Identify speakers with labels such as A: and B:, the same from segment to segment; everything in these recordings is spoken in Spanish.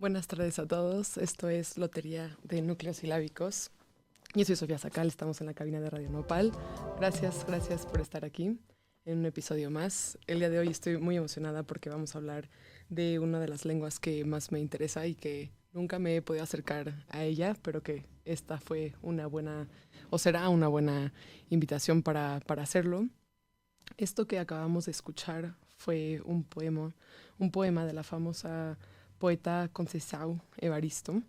A: Buenas tardes a todos. Esto es Lotería de Núcleos Silábicos. Yo soy Sofía Sacal, estamos en la cabina de Radio Nopal. Gracias por estar aquí en un episodio más. El día de hoy estoy muy emocionada porque vamos a hablar de una de las lenguas que más me interesa y que nunca me he podido acercar a ella, pero que esta fue una buena, o será una buena invitación para hacerlo. Esto que acabamos de escuchar fue un poema de la famosa poeta Conceição Evaristo.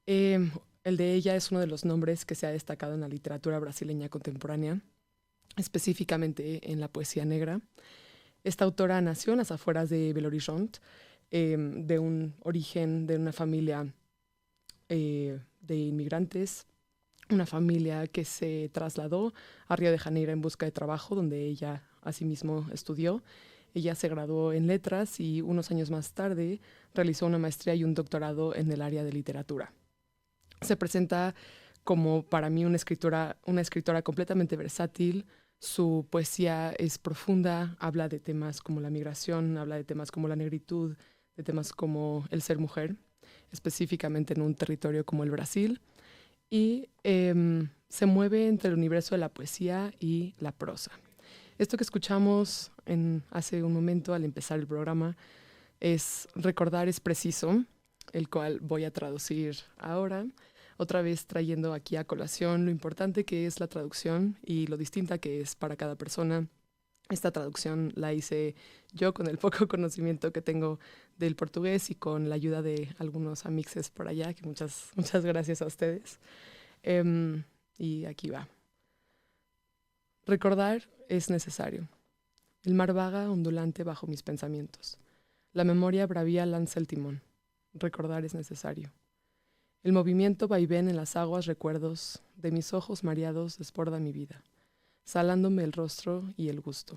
A: El de ella es uno de los nombres que se ha destacado en la literatura brasileña contemporánea, específicamente en la poesía negra. Esta autora nació en las afueras de Belo Horizonte, de un origen, de una familia de inmigrantes, una familia que se trasladó a Río de Janeiro en busca de trabajo, donde ella asimismo estudió. Ella se graduó en letras y unos años más tarde realizó una maestría y un doctorado en el área de literatura. Se presenta como para mí una escritora completamente versátil. Su poesía es profunda, habla de temas como la migración, habla de temas como la negritud, de temas como el ser mujer, específicamente en un territorio como el Brasil. Y se mueve entre el universo de la poesía y la prosa. Esto que escuchamos hace un momento al empezar el programa es Recordar es preciso, el cual voy a traducir ahora, otra vez trayendo aquí a colación lo importante que es la traducción y lo distinta que es para cada persona. Esta traducción la hice yo con el poco conocimiento que tengo del portugués y con la ayuda de algunos amixes por allá, que muchas gracias a ustedes. Y aquí va. Recordar es necesario. El mar vaga ondulante bajo mis pensamientos. La memoria bravía lanza el timón. Recordar es necesario. El movimiento vaivén en las aguas recuerdos de mis ojos mareados desborda mi vida, salándome el rostro y el gusto.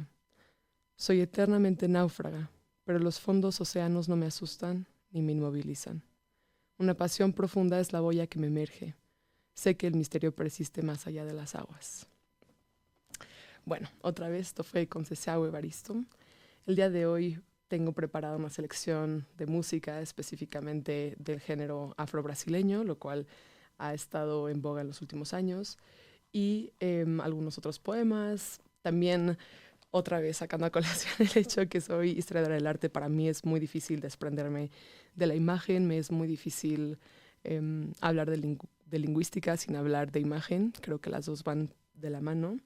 A: Soy eternamente náufraga, pero los fondos océanos no me asustan ni me inmovilizan. Una pasión profunda es la boya que me emerge. Sé que el misterio persiste más allá de las aguas. Bueno, otra vez, esto fue Conceição Evaristo. El día de hoy tengo preparada una selección de música específicamente del género afro-brasileño, lo cual ha estado en boga en los últimos años, y algunos otros poemas. También, otra vez, sacando a colación el hecho de que soy historiadora del arte, para mí es muy difícil desprenderme de la imagen, me es muy difícil hablar de lingüística sin hablar de imagen. Creo que las dos van de la mano.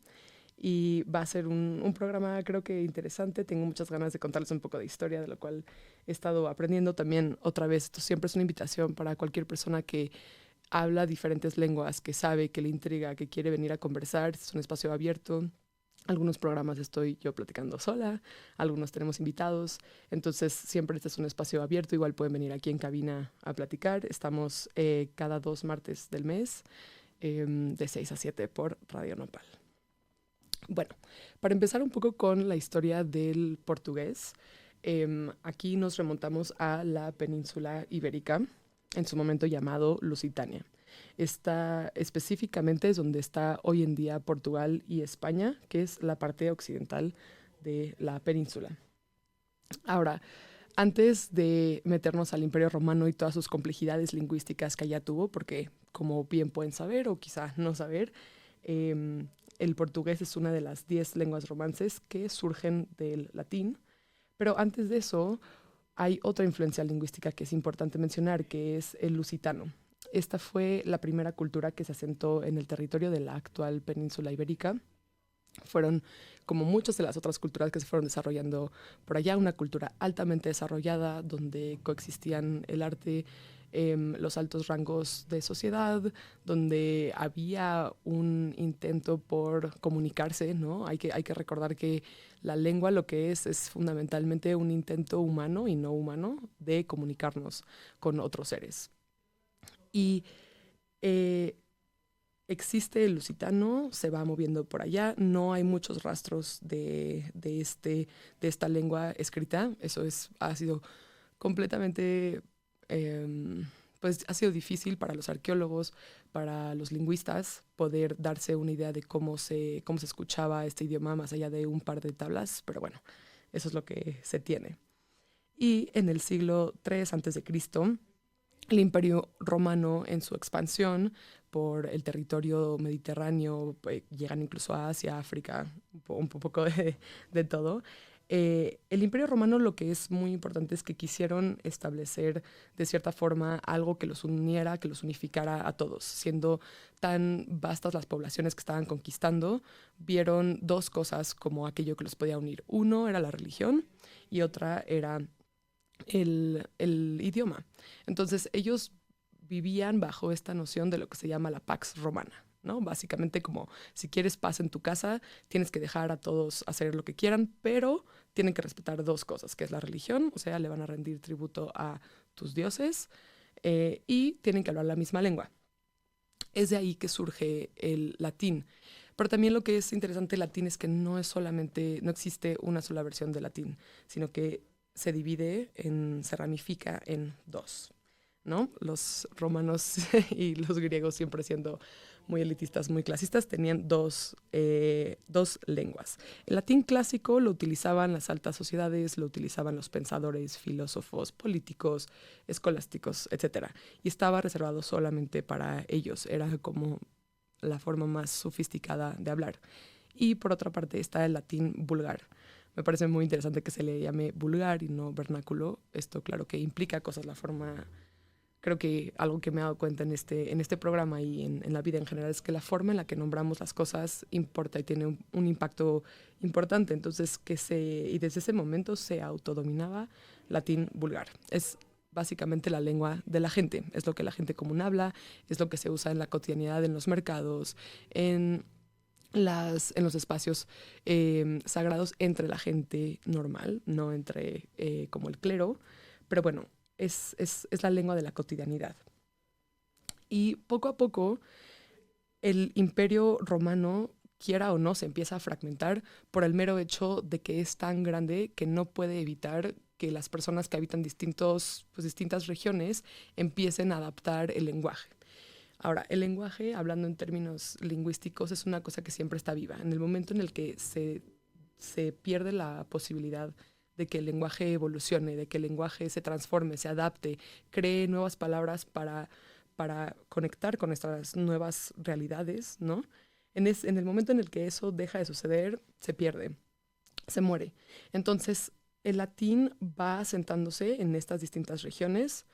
A: Y va a ser un programa, creo que interesante. Tengo muchas ganas de contarles un poco de historia, de lo cual he estado aprendiendo también. Otra vez, esto siempre es una invitación para cualquier persona que habla diferentes lenguas, que sabe, que le intriga, que quiere venir a conversar. Es un espacio abierto. Algunos programas estoy yo platicando sola, algunos tenemos invitados. Entonces, siempre este es un espacio abierto. Igual pueden venir aquí en cabina a platicar. Estamos cada 2 martes del mes, de 6 a 7 por Radio Nopal. Bueno, para empezar un poco con la historia del portugués, aquí nos remontamos a la península ibérica, en su momento llamado Lusitania. Esta específicamente es donde está hoy en día Portugal y España, que es la parte occidental de la península. Ahora, antes de meternos al Imperio Romano y todas sus complejidades lingüísticas que allá tuvo, porque como bien pueden saber o quizá no saber, el portugués es una de las 10 lenguas romances que surgen del latín, pero antes de eso hay otra influencia lingüística que es importante mencionar, que es el lusitano. Esta fue la primera cultura que se asentó en el territorio de la actual península ibérica. Fueron, como muchas de las otras culturas que se fueron desarrollando por allá, una cultura altamente desarrollada donde coexistían el arte, los altos rangos de sociedad, donde había un intento por comunicarse, ¿no? Hay que recordar que la lengua lo que es fundamentalmente un intento humano y no humano de comunicarnos con otros seres. Y existe el lusitano, se va moviendo por allá, no hay muchos rastros de esta lengua escrita, eso ha sido completamente, pues ha sido difícil para los arqueólogos, para los lingüistas, poder darse una idea de cómo se escuchaba este idioma más allá de un par de tablas, pero bueno, eso es lo que se tiene. Y en el siglo III a.C., el Imperio Romano, en su expansión por el territorio mediterráneo, llegan incluso a Asia, África, un poco de todo. El Imperio Romano, lo que es muy importante es que quisieron establecer de cierta forma algo que los uniera, que los unificara a todos. Siendo tan vastas las poblaciones que estaban conquistando, vieron dos cosas como aquello que los podía unir. Uno era la religión y otra era el idioma. Entonces ellos vivían bajo esta noción de lo que se llama la Pax Romana, ¿no? Básicamente como si quieres paz en tu casa, tienes que dejar a todos hacer lo que quieran, pero tienen que respetar dos cosas, que es la religión, o sea, le van a rendir tributo a tus dioses, y tienen que hablar la misma lengua. Es de ahí que surge el latín. Pero también lo que es interesante del latín es que no existe una sola versión del latín, sino que se ramifica en dos, ¿no? Los romanos y los griegos, siempre siendo muy elitistas, muy clasistas, tenían dos lenguas. El latín clásico lo utilizaban las altas sociedades, lo utilizaban los pensadores, filósofos, políticos, escolásticos, etc. Y estaba reservado solamente para ellos, era como la forma más sofisticada de hablar. Y por otra parte está el latín vulgar. Me parece muy interesante que se le llame vulgar y no vernáculo. Esto, claro, que implica cosas, la forma. Creo que algo que me he dado cuenta en este programa y en la vida en general es que la forma en la que nombramos las cosas importa y tiene un impacto importante. Entonces, y desde ese momento se autodominaba latín vulgar. Es básicamente la lengua de la gente. Es lo que la gente común habla, es lo que se usa en la cotidianidad, en los mercados, en los espacios sagrados entre la gente normal, no entre como el clero, pero bueno, es la lengua de la cotidianidad. Y poco a poco el imperio romano, quiera o no, se empieza a fragmentar por el mero hecho de que es tan grande que no puede evitar que las personas que habitan distintas regiones empiecen a adaptar el lenguaje. Ahora, el lenguaje, hablando en términos lingüísticos, es una cosa que siempre está viva. En el momento en el que se pierde la posibilidad de que el lenguaje evolucione, de que el lenguaje se transforme, se adapte, cree nuevas palabras para conectar con estas nuevas realidades, ¿no? En el momento en el que eso deja de suceder, se pierde, se muere. Entonces, el latín va asentándose en estas distintas regiones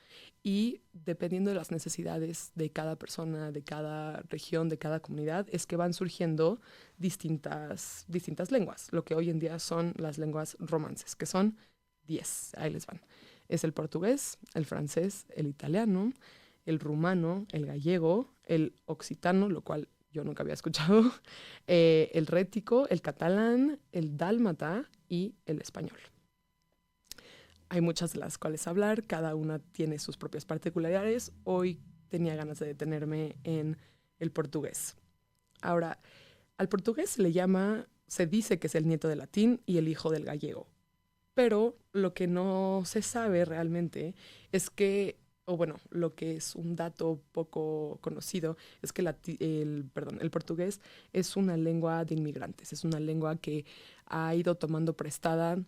A: y dependiendo de las necesidades de cada persona, de cada región, de cada comunidad, es que van surgiendo distintas lenguas, lo que hoy en día son las lenguas romances, que son 10, ahí les van. Es el portugués, el francés, el italiano, el rumano, el gallego, el occitano, lo cual yo nunca había escuchado, el rético, el catalán, el dálmata y el español. Hay muchas de las cuales hablar, cada una tiene sus propias particularidades. Hoy tenía ganas de detenerme en el portugués. Ahora, al portugués se dice que es el nieto del latín y el hijo del gallego. Pero lo que no se sabe realmente es que, o bueno, lo que es un dato poco conocido, es que el portugués es una lengua de inmigrantes, es una lengua que ha ido tomando prestadas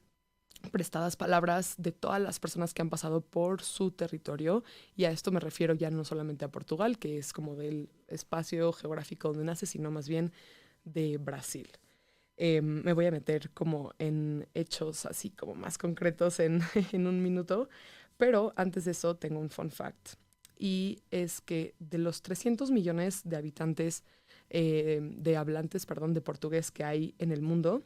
A: palabras de todas las personas que han pasado por su territorio, y a esto me refiero ya no solamente a Portugal, que es como del espacio geográfico donde nace, sino más bien de Brasil. Me voy a meter como en hechos así como más concretos en un minuto, pero antes de eso tengo un fun fact, y es que de los 300 millones de habitantes, de hablantes, perdón, de portugués que hay en el mundo,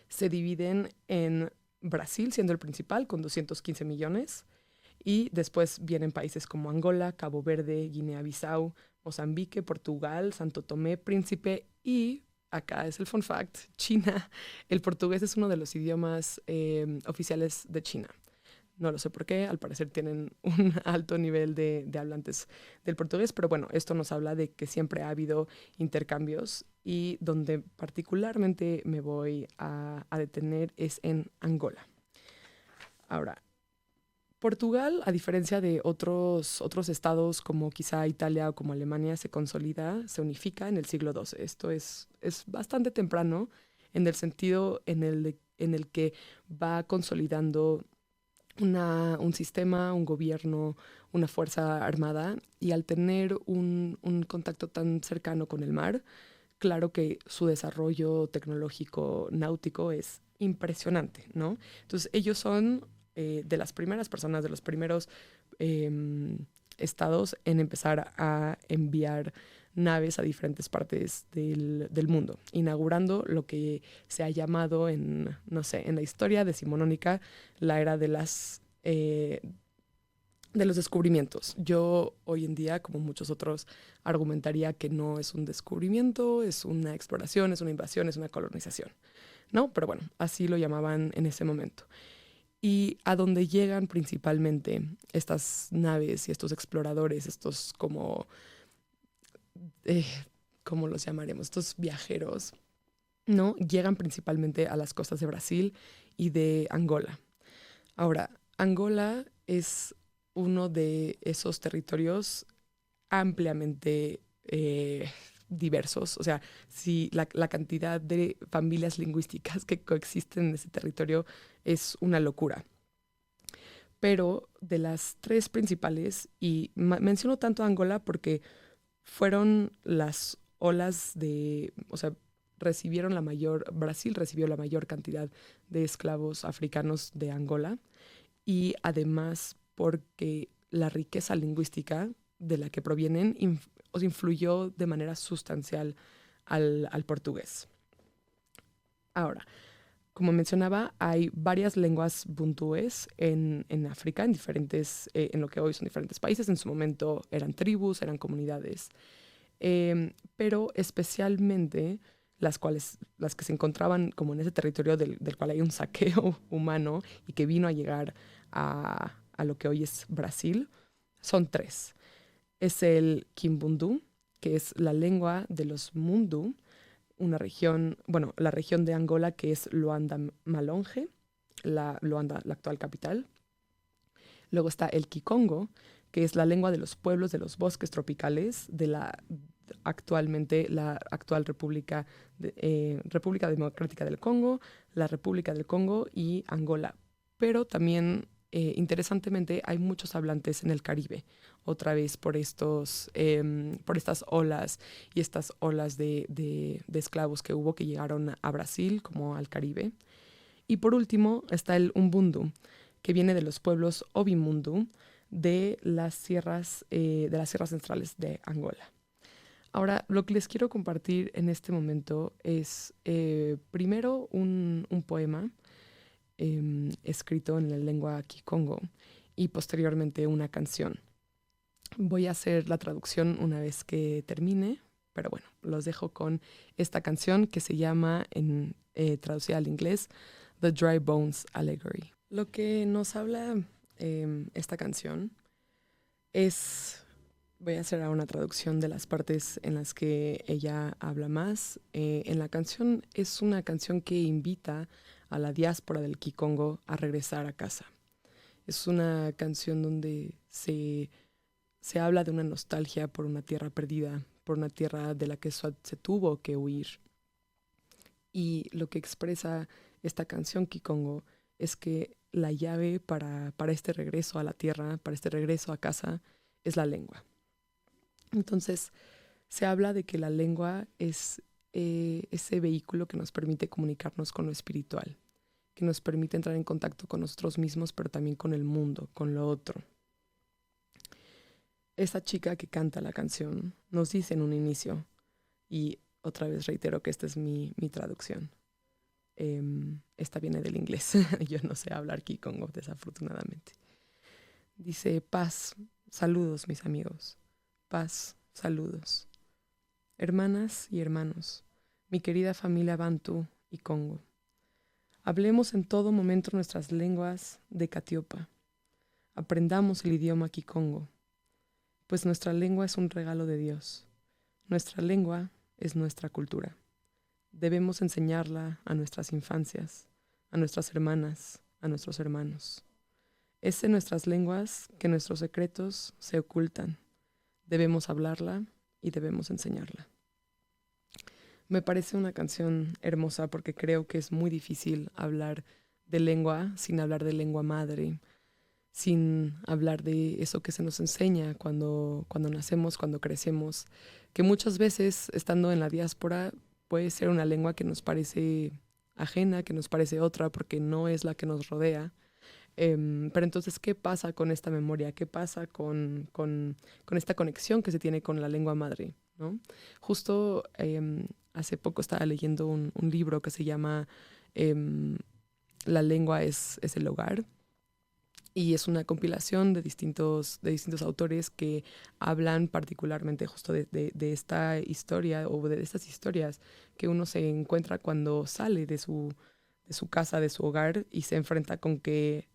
A: se dividen en Brasil, siendo el principal, con 215 millones, y después vienen países como Angola, Cabo Verde, Guinea-Bissau, Mozambique, Portugal, Santo Tomé, Príncipe y, acá es el fun fact, China. El portugués es uno de los idiomas oficiales de China. No lo sé por qué, al parecer tienen un alto nivel de hablantes del portugués, pero bueno, esto nos habla de que siempre ha habido intercambios, y donde particularmente me voy a detener es en Angola. Ahora, Portugal, a diferencia de otros estados como quizá Italia o como Alemania, se consolida, se unifica en el siglo XII. Esto es bastante temprano en el sentido en el que va consolidando un sistema, un gobierno, una fuerza armada, y al tener un contacto tan cercano con el mar, claro que su desarrollo tecnológico náutico es impresionante, ¿no? Entonces ellos son de las primeras personas, de los primeros estados en empezar a enviar naves a diferentes partes del mundo, inaugurando lo que se ha llamado en, no sé, en la historia decimonónica, la era de los descubrimientos. Yo hoy en día, como muchos otros, argumentaría que no es un descubrimiento, es una exploración, es una invasión, es una colonización, ¿no? Pero bueno, así lo llamaban en ese momento. Y a donde llegan principalmente estas naves y estos exploradores, estos como, eh, ¿cómo los llamaremos? Estos viajeros, ¿no? Llegan principalmente a las costas de Brasil y de Angola. Ahora, Angola es uno de esos territorios ampliamente diversos. O sea, si la cantidad de familias lingüísticas que coexisten en ese territorio es una locura. Pero de las tres principales, y menciono tanto a Angola porque fueron las olas de, o sea, Brasil recibió la mayor cantidad de esclavos africanos de Angola, y además porque la riqueza lingüística de la que provienen influyó de manera sustancial al portugués. Ahora, como mencionaba, hay varias lenguas bantúes en África, en lo que hoy son diferentes países. En su momento eran tribus, eran comunidades, pero especialmente las que se encontraban como en ese territorio del cual hay un saqueo humano y que vino a llegar a lo que hoy es Brasil, son tres. Es el Kimbundu, que es la lengua de los Mundu, una región, bueno, la región de Angola que es Luanda-Malonge, Luanda, la actual capital. Luego está el Kikongo, que es la lengua de los pueblos de los bosques tropicales de actualmente la actual República Democrática del Congo, la República del Congo y Angola. Pero también, interesantemente, hay muchos hablantes en el Caribe, otra vez por estas olas y estas olas de esclavos que hubo que llegaron a Brasil como al Caribe. Y por último está el Umbundu, que viene de los pueblos Ovimundu de las sierras centrales de Angola. Ahora, lo que les quiero compartir en este momento es primero un poema escrito en la lengua kikongo y posteriormente una canción. Voy a hacer la traducción una vez que termine, pero bueno, los dejo con esta canción que se llama, traducida al inglés, The Dry Bones Allegory. Lo que nos habla esta canción es... Voy a hacer ahora una traducción de las partes en las que ella habla más. En la canción es una canción que invita a la diáspora del Kikongo a regresar a casa. Es una canción donde se habla de una nostalgia por una tierra perdida, por una tierra de la que se tuvo que huir. Y lo que expresa esta canción Kikongo es que la llave para este regreso a la tierra, para este regreso a casa, es la lengua. Entonces, se habla de que la lengua es ese vehículo que nos permite comunicarnos con lo espiritual, que nos permite entrar en contacto con nosotros mismos, pero también con el mundo, con lo otro. Esta chica que canta la canción nos dice en un inicio, y otra vez reitero que esta es mi traducción. Esta viene del inglés, yo no sé hablar kikongo, desafortunadamente. Dice: paz, saludos mis amigos. Paz, saludos. Hermanas y hermanos, mi querida familia Bantu y Congo. Hablemos en todo momento nuestras lenguas de Catiopa. Aprendamos el idioma Kikongo, pues nuestra lengua es un regalo de Dios. Nuestra lengua es nuestra cultura. Debemos enseñarla a nuestras infancias, a nuestras hermanas, a nuestros hermanos. Es en nuestras lenguas que nuestros secretos se ocultan. Debemos hablarla y debemos enseñarla. Me parece una canción hermosa porque creo que es muy difícil hablar de lengua sin hablar de lengua madre, sin hablar de eso que se nos enseña cuando nacemos, cuando crecemos, que muchas veces, estando en la diáspora, puede ser una lengua que nos parece ajena, que nos parece otra, porque no es la que nos rodea. Pero entonces, ¿qué pasa con esta memoria? ¿Qué pasa con esta conexión que se tiene con la lengua madre? ¿No? Justo hace poco estaba leyendo un libro que se llama La lengua es el hogar, y es una compilación de distintos autores que hablan particularmente justo de esta historia o de estas historias que uno se encuentra cuando sale de su casa, de su hogar, y se enfrenta con que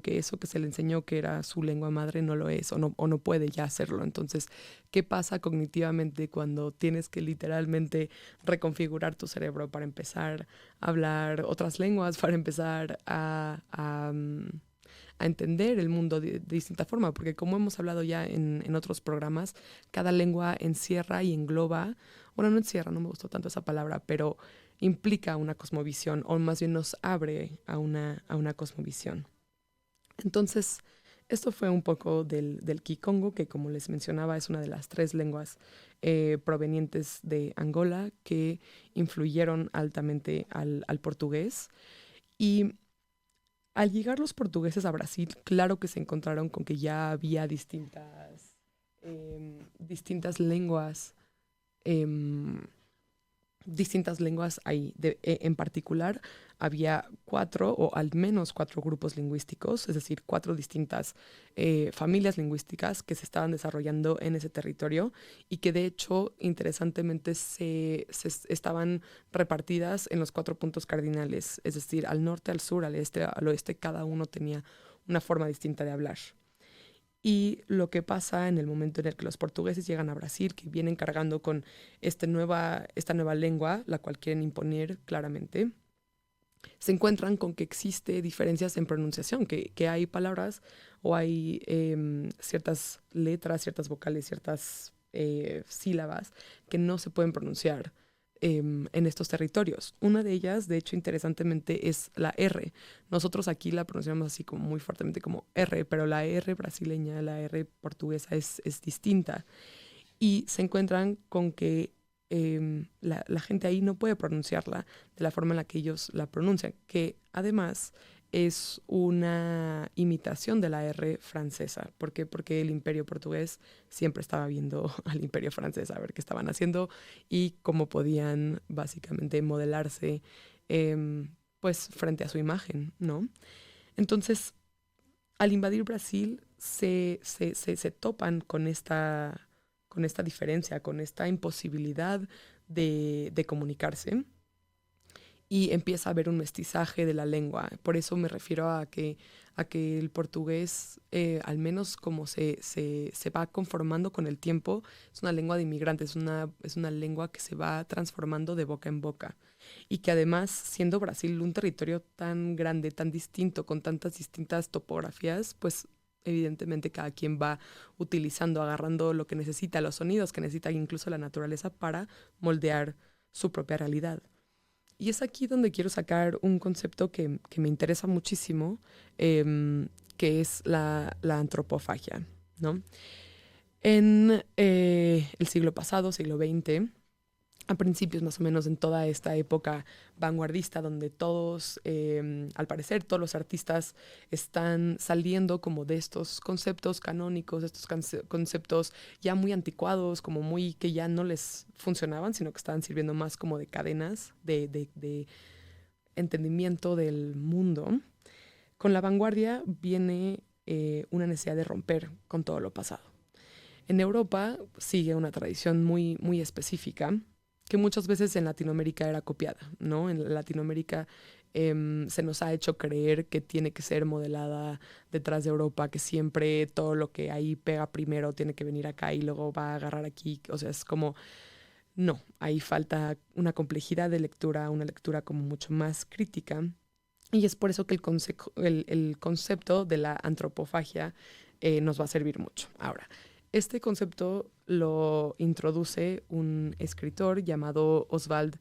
A: eso que se le enseñó que era su lengua madre no lo es o no puede ya hacerlo. Entonces, ¿qué pasa cognitivamente cuando tienes que literalmente reconfigurar tu cerebro para empezar a hablar otras lenguas, para empezar a entender el mundo de distinta forma? Porque como hemos hablado ya en otros programas, cada lengua encierra y engloba, bueno, no encierra, no me gustó tanto esa palabra, pero implica una cosmovisión, o más bien nos abre a una cosmovisión. Entonces, esto fue un poco del Kikongo, que como les mencionaba es una de las 3 lenguas provenientes de Angola que influyeron altamente al portugués. Y al llegar los portugueses a Brasil, claro que se encontraron con que ya había distintas lenguas, em, distintas lenguas ahí. En particular, había 4 o al menos 4 grupos lingüísticos, es decir, 4 distintas familias lingüísticas que se estaban desarrollando en ese territorio, y que de hecho, interesantemente, se estaban repartidas en los 4 puntos cardinales, es decir, al norte, al sur, al este, al oeste, cada uno tenía una forma distinta de hablar. Y lo que pasa en el momento en el que los portugueses llegan a Brasil, que vienen cargando con esta nueva lengua, la cual quieren imponer claramente, se encuentran con que existe diferencias en pronunciación, que hay palabras o hay ciertas letras, ciertas vocales, ciertas sílabas que no se pueden pronunciar en estos territorios. Una de ellas, de hecho, interesantemente, es la R. Nosotros aquí la pronunciamos así como muy fuertemente como R, pero la R brasileña, la R portuguesa es distinta. Y se encuentran con que la gente ahí no puede pronunciarla de la forma en la que ellos la pronuncian, que además es una imitación de la R francesa. ¿Por qué? Porque el imperio portugués siempre estaba viendo al imperio francés a ver qué estaban haciendo y cómo podían básicamente modelarse pues frente a su imagen, ¿no? Entonces, al invadir Brasil, se topan con esta diferencia, con esta imposibilidad de comunicarse, y empieza a haber un mestizaje de la lengua. Por eso me refiero a que el portugués, al menos como se va conformando con el tiempo, es una lengua de inmigrantes, es una lengua que se va transformando de boca en boca. Y que además, siendo Brasil un territorio tan grande, tan distinto, con tantas distintas topografías, pues evidentemente cada quien va utilizando, agarrando lo que necesita, los sonidos que necesita, incluso la naturaleza, para moldear su propia realidad. Y es aquí donde quiero sacar un concepto que me interesa muchísimo, que es la antropofagia, ¿no? En el siglo pasado, siglo XX, a principios más o menos en toda esta época vanguardista donde todos, al parecer, todos los artistas están saliendo como de estos conceptos canónicos, estos conceptos ya muy anticuados, como muy que ya no les funcionaban, sino que estaban sirviendo más como de cadenas de entendimiento del mundo. Con la vanguardia viene una necesidad de romper con todo lo pasado. En Europa sigue una tradición muy, muy específica, que muchas veces en Latinoamérica era copiada, ¿no? En Latinoamérica se nos ha hecho creer que tiene que ser modelada detrás de Europa, que siempre todo lo que ahí pega primero tiene que venir acá y luego va a agarrar aquí. O sea, es como, no, ahí falta una complejidad de lectura, una lectura como mucho más crítica. Y es por eso que el concepto de la antropofagia nos va a servir mucho. Ahora, este concepto lo introduce un escritor llamado Oswald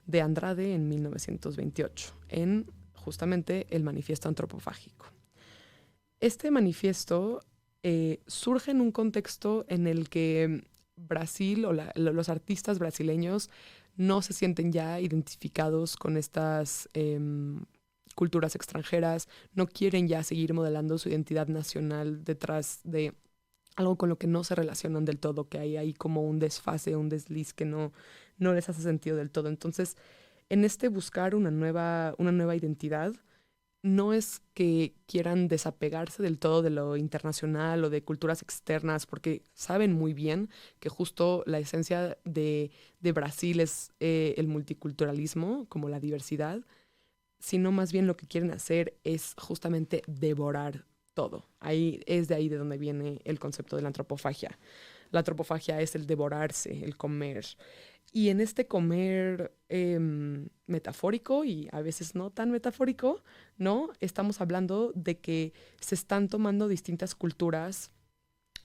A: de Andrade en 1928, en justamente el Manifiesto Antropofágico. Este manifiesto surge en un contexto en el que Brasil o los artistas brasileños no se sienten ya identificados con estas culturas extranjeras, no quieren ya seguir modelando su identidad nacional detrás de algo con lo que no se relacionan del todo, que hay ahí como un desfase, un desliz que no les hace sentido del todo. Entonces, en este buscar una nueva identidad, no es que quieran desapegarse del todo de lo internacional o de culturas externas, porque saben muy bien que justo la esencia de Brasil es el multiculturalismo, como la diversidad, sino más bien lo que quieren hacer es justamente devorar todo. Ahí es de ahí de donde viene el concepto de la antropofagia. La antropofagia es el devorarse, el comer. Y en este comer metafórico y a veces no tan metafórico, ¿no? Estamos hablando de que se están tomando distintas culturas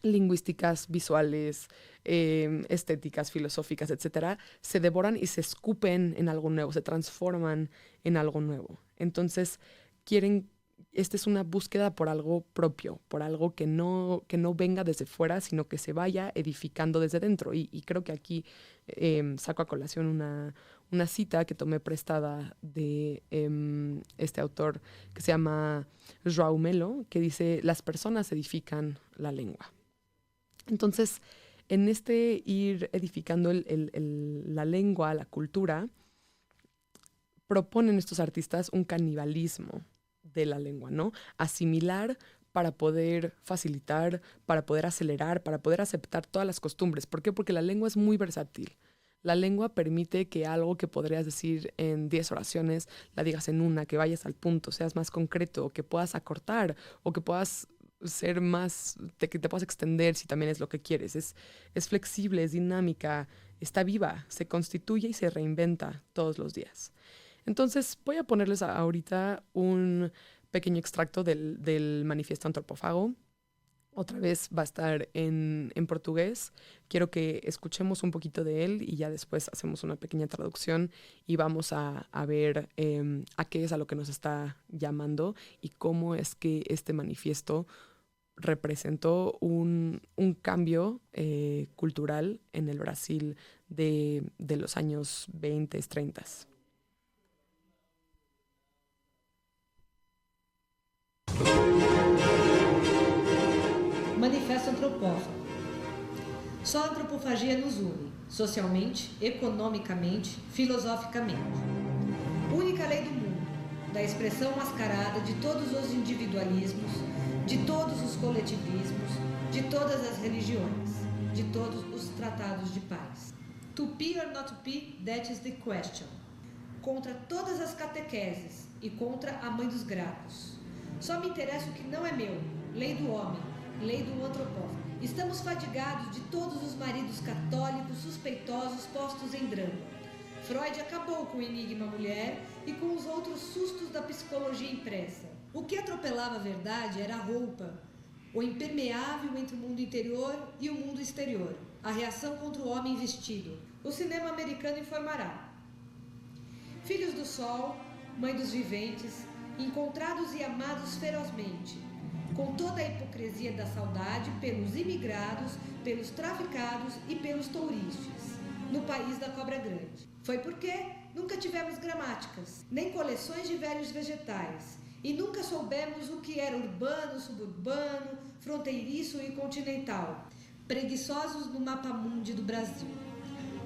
A: lingüísticas, visuales, estéticas, filosóficas, etcétera, se devoran y se escupen en algo nuevo, se transforman en algo nuevo. Entonces, quieren, esta es una búsqueda por algo propio, por algo que no venga desde fuera, sino que se vaya edificando desde dentro. Y creo que aquí saco a colación una cita que tomé prestada de este autor que se llama João Melo, que dice, las personas edifican la lengua. Entonces, en este ir edificando la lengua, la cultura, proponen estos artistas un canibalismo de la lengua, ¿no? Asimilar para poder facilitar, para poder acelerar, para poder aceptar todas las costumbres. ¿Por qué? Porque la lengua es muy versátil. La lengua permite que algo que podrías decir en 10 oraciones, la digas en una, que vayas al punto, seas más concreto, o que puedas acortar, o que puedas ser más, que te puedas extender si también es lo que quieres. Es flexible, es dinámica, está viva, se constituye y se reinventa todos los días. Entonces voy a ponerles ahorita un pequeño extracto del manifiesto antropófago. Otra vez va a estar en portugués. Quiero que escuchemos un poquito de él y ya después hacemos una pequeña traducción y vamos a ver a qué es a lo que nos está llamando y cómo es que este manifiesto representó un cambio cultural en el Brasil de los años 20, 30.
B: Manifesto Antropófago. Só a antropofagia nos une, socialmente, economicamente, filosoficamente. Única lei do mundo, da expressão mascarada de todos os individualismos, de todos os coletivismos, de todas as religiões, de todos os tratados de paz. To be or not to be, that is the question. Contra todas as catequeses e contra a mãe dos gracos. Só me interessa o que não é meu, lei do homem, lei do antropófago. Estamos fadigados de todos os maridos católicos suspeitosos postos em drama. Freud acabou com o enigma mulher e com os outros sustos da psicologia impressa. O que atropelava a verdade era a roupa, o impermeável entre o mundo interior e o mundo exterior, a reação contra o homem vestido. O cinema americano informará. Filhos do sol, mãe dos viventes, encontrados e amados ferozmente, com toda a hipocrisia da saudade pelos imigrados, pelos traficados e pelos touristas, no país da cobra grande. Foi porque nunca tivemos gramáticas, nem coleções de velhos vegetais, e nunca soubemos o que era urbano, suburbano, fronteiriço e continental, preguiçosos no mapa-mundi do Brasil.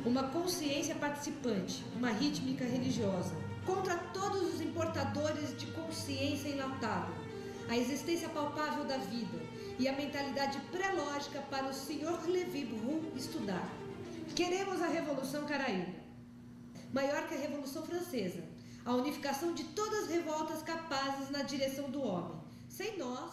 B: Uma consciência participante, uma rítmica religiosa, contra todos os importadores de consciência enlatada, a existência palpável da vida e a mentalidade pré-lógica para o Sr. Lévi-Brou estudar. Queremos a Revolução Caraíba, maior que a Revolução Francesa, a unificação de todas as revoltas capazes na direção do homem. Sem nós,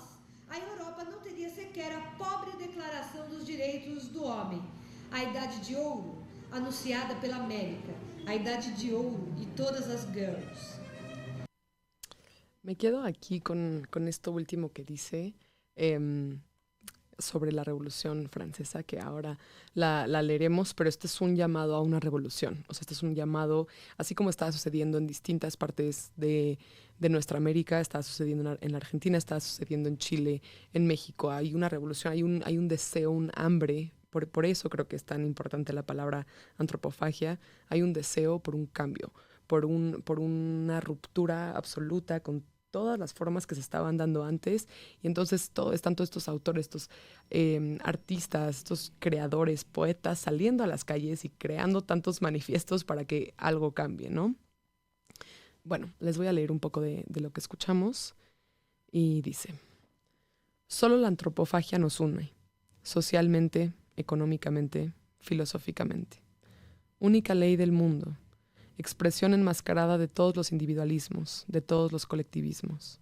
B: a Europa não teria sequer a pobre Declaração dos Direitos do Homem, a Idade de Ouro, anunciada pela América, a Idade de Ouro e todas as girls.
A: Me quedo aquí con esto último que dice. sobre la Revolución Francesa, que ahora la leeremos, pero este es un llamado a una revolución. O sea, este es un llamado, así como está sucediendo en distintas partes de nuestra América, está sucediendo en la Argentina, está sucediendo en Chile, en México. Hay una revolución, hay un deseo, un hambre. Por eso creo que es tan importante la palabra antropofagia. Hay un deseo por un cambio, por una ruptura absoluta con todas las formas que se estaban dando antes. Y entonces están todos estos autores, estos artistas, estos creadores, poetas saliendo a las calles y creando tantos manifiestos para que algo cambie, ¿no? Bueno, les voy a leer un poco de lo que escuchamos. Y dice: solo la antropofagia nos une, socialmente, económicamente, filosóficamente. Única ley del mundo, expresión enmascarada de todos los individualismos, de todos los colectivismos,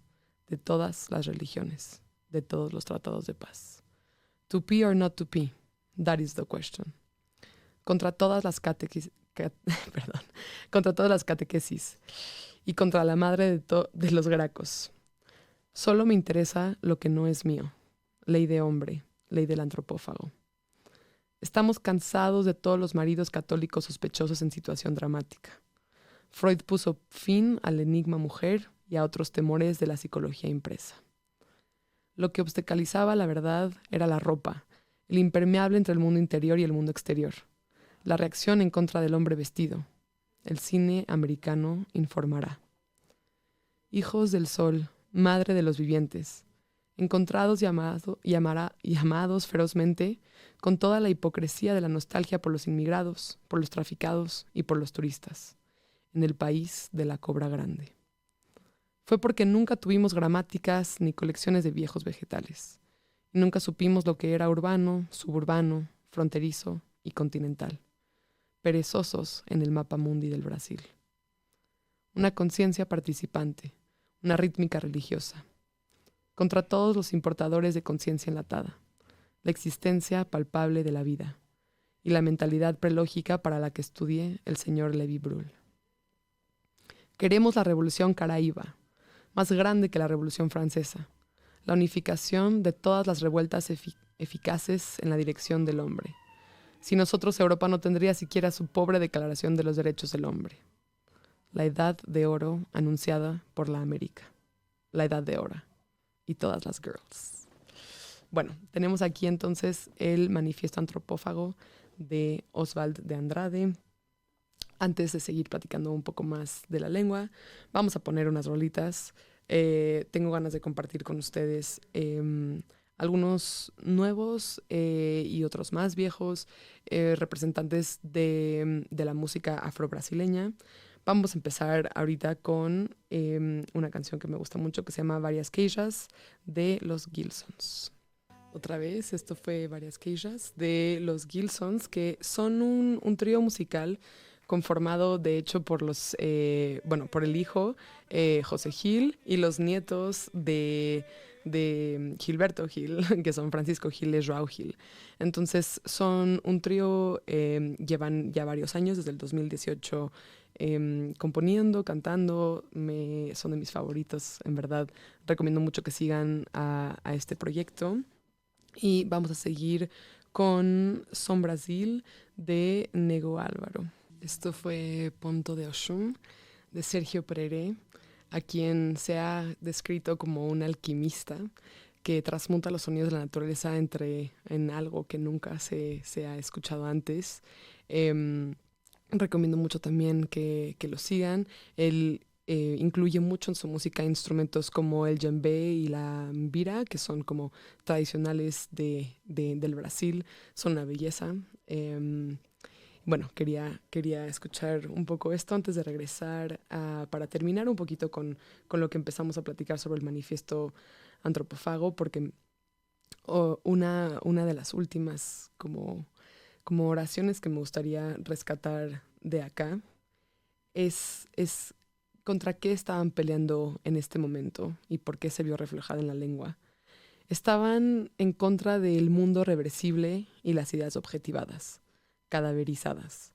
A: de todas las religiones, de todos los tratados de paz. To be or not to be, that is the question. Contra todas las contra todas las catequesis y contra la madre de los gracos. Solo me interesa lo que no es mío. Ley de hombre, ley del antropófago. Estamos cansados de todos los maridos católicos sospechosos en situación dramática. Freud puso fin al enigma mujer y a otros temores de la psicología impresa. Lo que obstaculizaba la verdad era la ropa, el impermeable entre el mundo interior y el mundo exterior, la reacción en contra del hombre vestido. El cine americano informará. Hijos del sol, madre de los vivientes, encontrados y amados ferozmente, con toda la hipocresía de la nostalgia por los inmigrados, por los traficados y por los turistas, en el país de la cobra grande. Fue porque nunca tuvimos gramáticas ni colecciones de viejos vegetales, y nunca supimos lo que era urbano, suburbano, fronterizo y continental, perezosos en el mapa mundi del Brasil. Una conciencia participante, una rítmica religiosa, contra todos los importadores de conciencia enlatada, la existencia palpable de la vida y la mentalidad prelógica para la que estudie el señor Lévi-Brühl. Queremos la revolución caraíba, más grande que la revolución francesa, la unificación de todas las revueltas eficaces en la dirección del hombre. Si nosotros, Europa no tendría siquiera su pobre declaración de los derechos del hombre. La edad de oro anunciada por la América. La edad de oro. Y todas las girls. Bueno, tenemos aquí entonces el manifiesto antropófago de Oswald de Andrade. Antes de seguir platicando un poco más de la lengua, vamos a poner unas rolitas. Tengo ganas de compartir con ustedes algunos nuevos y otros más viejos representantes de la música afro-brasileña. Vamos a empezar ahorita con una canción que me gusta mucho que se llama Varias Queijas de los Gilsons. Otra vez, esto fue Varias Queijas de los Gilsons, que son un trío musical conformado de hecho por por el hijo José Gil y los nietos de Gilberto Gil, que son Francisco Gil y João Gil. Entonces son un trío, llevan ya varios años, desde el 2018, componiendo, cantando, son de mis favoritos, en verdad. Recomiendo mucho que sigan a este proyecto. Y vamos a seguir con Som Brasil de Nego Álvaro. Esto fue Ponto de Oxum de Sergio Pereré, a quien se ha descrito como un alquimista que transmuta los sonidos de la naturaleza en algo que nunca se ha escuchado antes. Recomiendo mucho también que lo sigan. Él incluye mucho en su música instrumentos como el djembe y la mbira, que son como tradicionales del Brasil. Son una belleza. Bueno, quería escuchar un poco esto antes de regresar para terminar un poquito con lo que empezamos a platicar sobre el manifiesto antropófago, porque una de las últimas como oraciones que me gustaría rescatar de acá es contra qué estaban peleando en este momento y por qué se vio reflejada en la lengua. Estaban en contra del mundo reversible y las ideas objetivadas, cadaverizadas,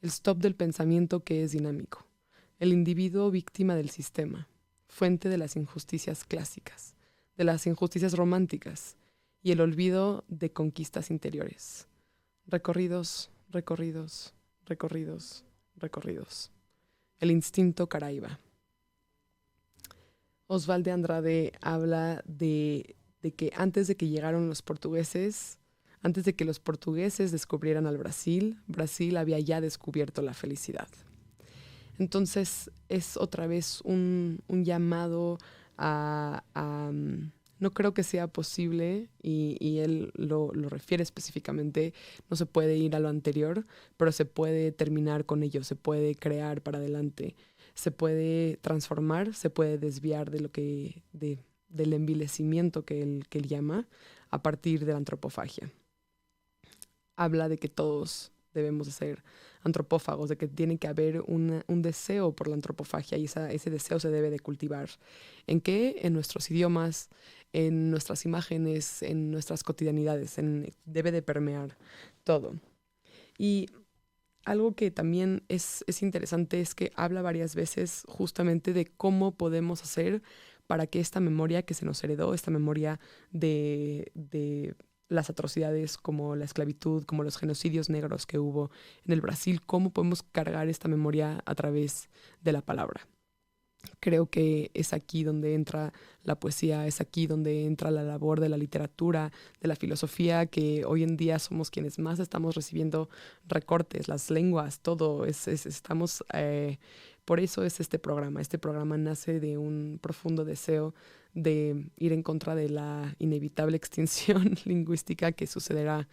A: el stop del pensamiento que es dinámico, el individuo víctima del sistema, fuente de las injusticias clásicas, de las injusticias románticas y el olvido de conquistas interiores. Recorridos, recorridos, recorridos, recorridos. El instinto Caraíba. Oswald de Andrade habla de que antes de que llegaron los portugueses, antes de que los portugueses descubrieran al Brasil, Brasil había ya descubierto la felicidad. Entonces es otra vez un llamado a no creo que sea posible, y él lo refiere específicamente, no se puede ir a lo anterior, pero se puede terminar con ello, se puede crear para adelante, se puede transformar, se puede desviar del envilecimiento que él llama a partir de la antropofagia. Habla de que todos debemos de ser antropófagos, de que tiene que haber un deseo por la antropofagia, y ese deseo se debe de cultivar. ¿En qué? En nuestros idiomas, en nuestras imágenes, en nuestras cotidianidades, debe de permear todo. Y algo que también es interesante es que habla varias veces justamente de cómo podemos hacer para que esta memoria que se nos heredó, esta memoria de las atrocidades como la esclavitud, como los genocidios negros que hubo en el Brasil, cómo podemos cargar esta memoria a través de la palabra. Creo que es aquí donde entra la poesía, es aquí donde entra la labor de la literatura, de la filosofía, que hoy en día somos quienes más estamos recibiendo recortes, las lenguas, todo. Estamos, por eso es este programa. Este programa nace de un profundo deseo de ir en contra de la inevitable extinción lingüística que sucederá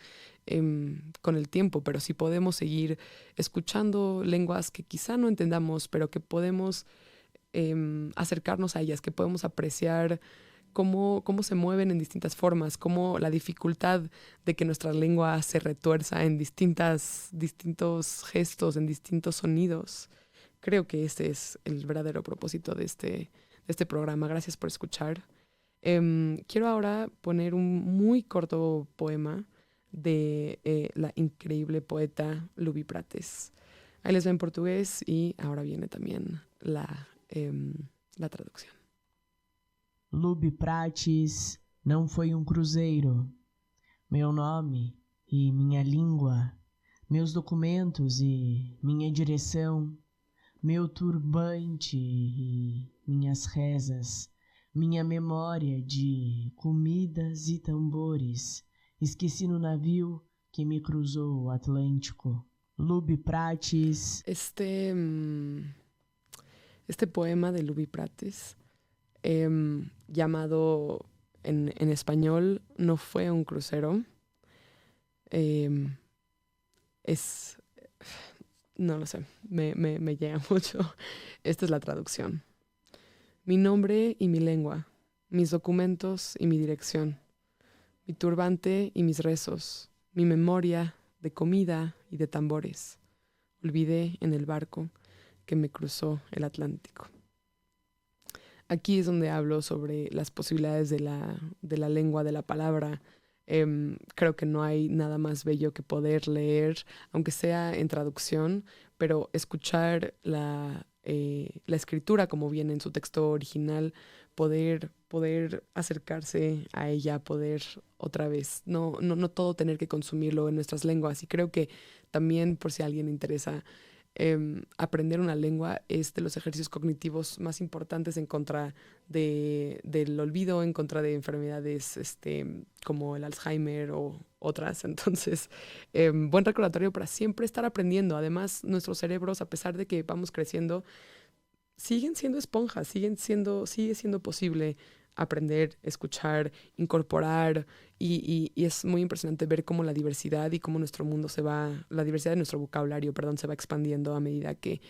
A: con el tiempo, pero si podemos seguir escuchando lenguas que quizá no entendamos, pero que podemos acercarnos a ellas, que podemos apreciar cómo se mueven en distintas formas, cómo la dificultad de que nuestra lengua se retuerza en distintos gestos, en distintos sonidos. Creo que ese es el verdadero propósito de este programa. Gracias por escuchar. Quiero ahora poner un muy corto poema de la increíble poeta Luby Prates. Ahí les va en portugués y ahora viene también la tradução.
C: Luby Prates não foi cruzeiro. Meu nome e minha língua, meus documentos e minha direção, meu turbante e minhas rezas, minha memória de comidas e tambores, esqueci no navio que me cruzou o Atlântico. Luby Prates.
A: Este poema de Luby Prates, llamado en español No fue un crucero, no lo sé, me llega mucho. Esta es la traducción. Mi nombre y mi lengua, mis documentos y mi dirección, mi turbante y mis rezos, mi memoria de comida y de tambores. Olvidé en el barco que me cruzó el Atlántico. Aquí es donde hablo sobre las posibilidades de la lengua, de la palabra. Creo que no hay nada más bello que poder leer, aunque sea en traducción, pero escuchar la escritura como viene en su texto original, poder acercarse a ella, poder otra vez, no todo tener que consumirlo en nuestras lenguas. Y creo que también, por si a alguien le interesa, aprender una lengua es de los ejercicios cognitivos más importantes en contra del olvido, en contra de enfermedades como el Alzheimer o otras. Entonces, buen recordatorio para siempre estar aprendiendo. Además, nuestros cerebros, a pesar de que vamos creciendo, siguen siendo esponjas, sigue siendo posible aprender, escuchar, incorporar, y es muy impresionante ver cómo la diversidad y cómo la diversidad de nuestro vocabulario, se va expandiendo a medida que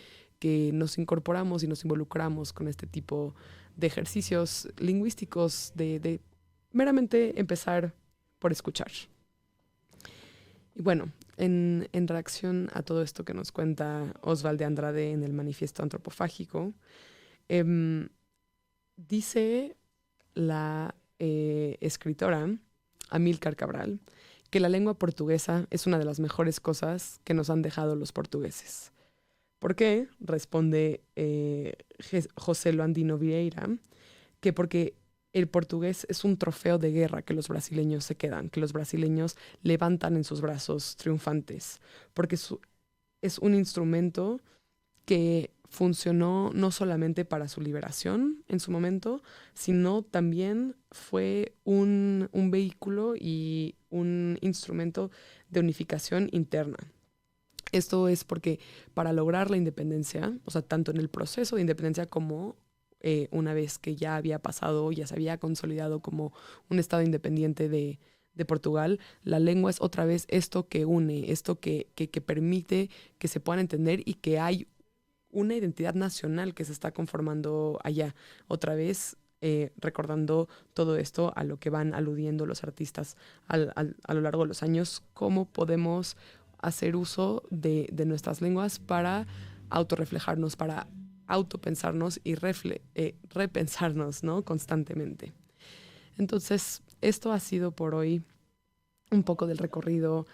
A: nos incorporamos y nos involucramos con este tipo de ejercicios lingüísticos de meramente empezar por escuchar. Y bueno, en reacción a todo esto que nos cuenta Oswald de Andrade en el Manifiesto Antropofágico, dice la escritora Amílcar Cabral que la lengua portuguesa es una de las mejores cosas que nos han dejado los portugueses. ¿Por qué? Responde José Loandino Vieira, que porque el portugués es un trofeo de guerra que los brasileños se quedan, que los brasileños levantan en sus brazos triunfantes, porque es un instrumento que funcionó no solamente para su liberación en su momento, sino también fue un vehículo y un instrumento de unificación interna. Esto es porque para lograr la independencia, o sea, tanto en el proceso de independencia como una vez que ya había pasado, ya se había consolidado como un estado independiente de Portugal, la lengua es otra vez esto que une, esto que permite que se puedan entender y que hay una identidad nacional que se está conformando allá. Otra vez, recordando todo esto a lo que van aludiendo los artistas a lo largo de los años, cómo podemos hacer uso de nuestras lenguas para autorreflejarnos, para autopensarnos y repensarnos, ¿no? Constantemente. Entonces, esto ha sido por hoy un poco del recorrido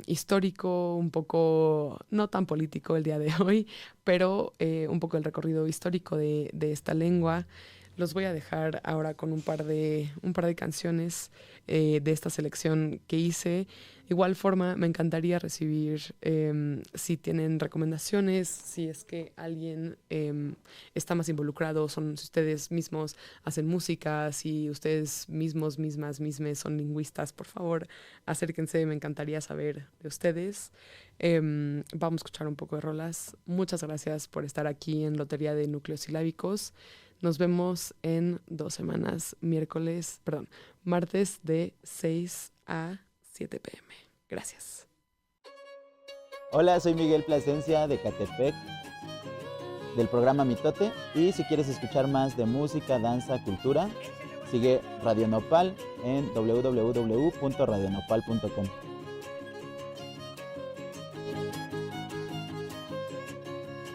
A: histórico, un poco no tan político el día de hoy, pero un poco el recorrido histórico de esta lengua. Los voy a dejar ahora con un par de canciones de esta selección que hice. Igual forma, me encantaría recibir si tienen recomendaciones, si es que alguien está más involucrado, si ustedes mismos hacen música, si ustedes mismes son lingüistas, por favor, acérquense, me encantaría saber de ustedes. Vamos a escuchar un poco de rolas. Muchas gracias por estar aquí en Lotería de Núcleos Silábicos. Nos vemos en 2 semanas, martes de 6 a 7 p.m. Gracias.
D: Hola, soy Miguel Plasencia de Catepec, del programa Mitote. Y si quieres escuchar más de música, danza, cultura, sigue Radio Nopal en www.radionopal.com.